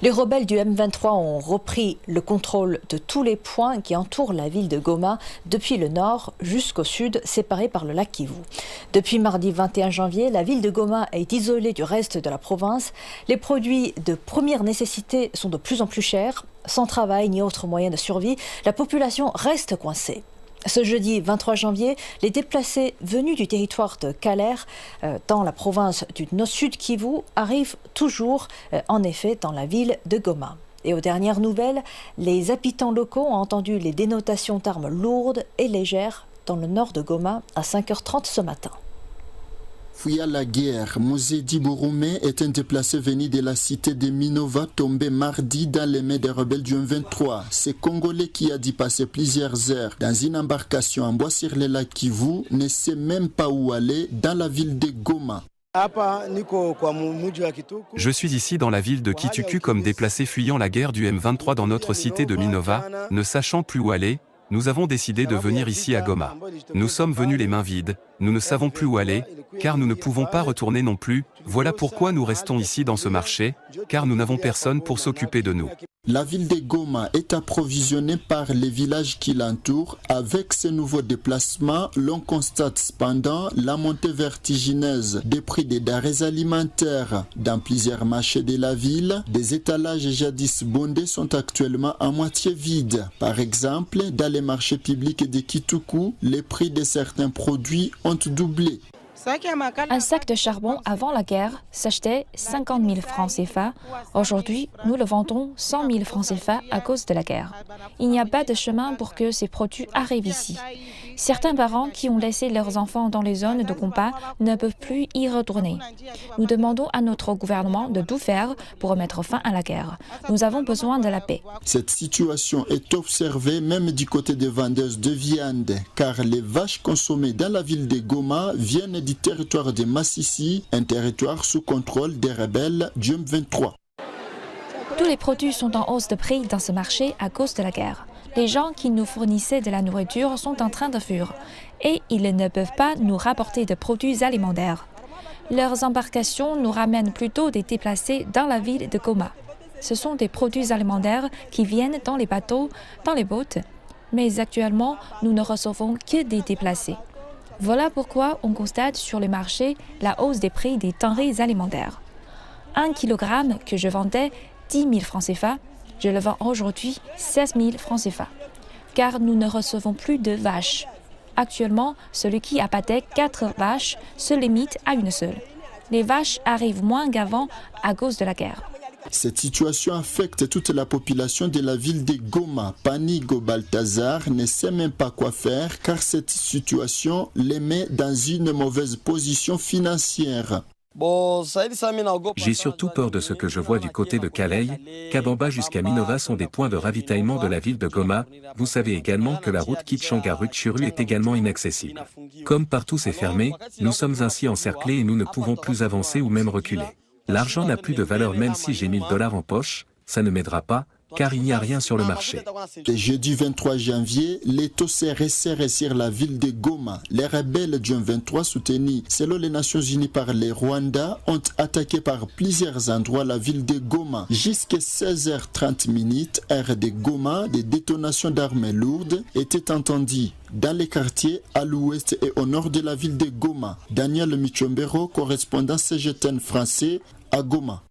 Les rebelles du M23 ont repris le contrôle de tous les points qui entourent la ville de Goma, depuis le nord jusqu'au sud, séparés par le lac Kivu. Depuis mardi 21 janvier, la ville de Goma est isolée du reste de la province. Les produits de première nécessité sont de plus en plus chers. Sans travail ni autre moyen de survie, la population reste coincée. Ce jeudi 23 janvier, les déplacés venus du territoire de Calère, dans la province du Nord-Sud Kivu, arrivent toujours, en effet, dans la ville de Goma. Et aux dernières nouvelles, les habitants locaux ont entendu les dénotations d'armes lourdes et légères dans le nord de Goma à 5h30 ce matin. Fuyant la guerre, Mosedi Bouroumé est un déplacé venu de la cité de Minova, tombé mardi dans les mains des rebelles du M23. Ce Congolais qui a dû passer plusieurs heures dans une embarcation en bois sur le lac Kivu ne sait même pas où aller dans la ville de Goma. Je suis ici dans la ville de Kituku comme déplacé fuyant la guerre du M23 dans notre cité de Minova, ne sachant plus où aller. Nous avons décidé de venir ici à Goma. Nous sommes venus les mains vides, nous ne savons plus où aller, car nous ne pouvons pas retourner non plus. Voilà pourquoi nous restons ici dans ce marché, car nous n'avons personne pour s'occuper de nous. La ville de Goma est approvisionnée par les villages qui l'entourent. Avec ces nouveaux déplacements, l'on constate cependant la montée vertigineuse des prix des denrées alimentaires. Dans plusieurs marchés de la ville, des étalages jadis bondés sont actuellement à moitié vides. Par exemple, dans les marchés publics de Kituku, les prix de certains produits ont doublé. Un sac de charbon avant la guerre s'achetait 50 000 francs CFA. Aujourd'hui, nous le vendons 100 000 francs CFA à cause de la guerre. Il n'y a pas de chemin pour que ces produits arrivent ici. Certains parents qui ont laissé leurs enfants dans les zones de combat ne peuvent plus y retourner. Nous demandons à notre gouvernement de tout faire pour mettre fin à la guerre. Nous avons besoin de la paix. Cette situation est observée même du côté des vendeuses de viande, car les vaches consommées dans la ville de Goma viennent du territoire de Massissi, un territoire sous contrôle des rebelles du M23. Tous les produits sont en hausse de prix dans ce marché à cause de la guerre. Les gens qui nous fournissaient de la nourriture sont en train de fuir et ils ne peuvent pas nous rapporter de produits alimentaires. Leurs embarcations nous ramènent plutôt des déplacés dans la ville de Goma. Ce sont des produits alimentaires qui viennent dans les bateaux, dans les boats, mais actuellement, nous ne recevons que des déplacés. Voilà pourquoi on constate sur le marché la hausse des prix des denrées alimentaires. 1 kilogramme que je vendais 10 000 francs CFA, je le vends aujourd'hui 16 000 francs CFA, car nous ne recevons plus de vaches. Actuellement, celui qui abattait 4 vaches se limite à une seule. Les vaches arrivent moins qu'avant à cause de la guerre. Cette situation affecte toute la population de la ville de Goma. Panigo Balthazar ne sait même pas quoi faire car cette situation les met dans une mauvaise position financière. J'ai surtout peur de ce que je vois du côté de Calais. Kabamba jusqu'à Minova sont des points de ravitaillement de la ville de Goma. Vous savez également que la route Kitchanga-Rutshuru est également inaccessible. Comme partout c'est fermé, nous sommes ainsi encerclés et nous ne pouvons plus avancer ou même reculer. L'argent n'a plus de valeur même si j'ai 1 000 $ en poche, ça ne m'aidera pas, car il n'y a rien sur le marché. Le jeudi 23 janvier, les taux s'est resserré sur la ville de Goma. Les rebelles du M23 soutenus, selon les Nations Unies par les Rwandais, ont attaqué par plusieurs endroits la ville de Goma. Jusqu'à 16h30, heure de Goma, des détonations d'armes lourdes étaient entendues dans les quartiers à l'ouest et au nord de la ville de Goma. Daniel Michombero, correspondant CGTN français à Goma.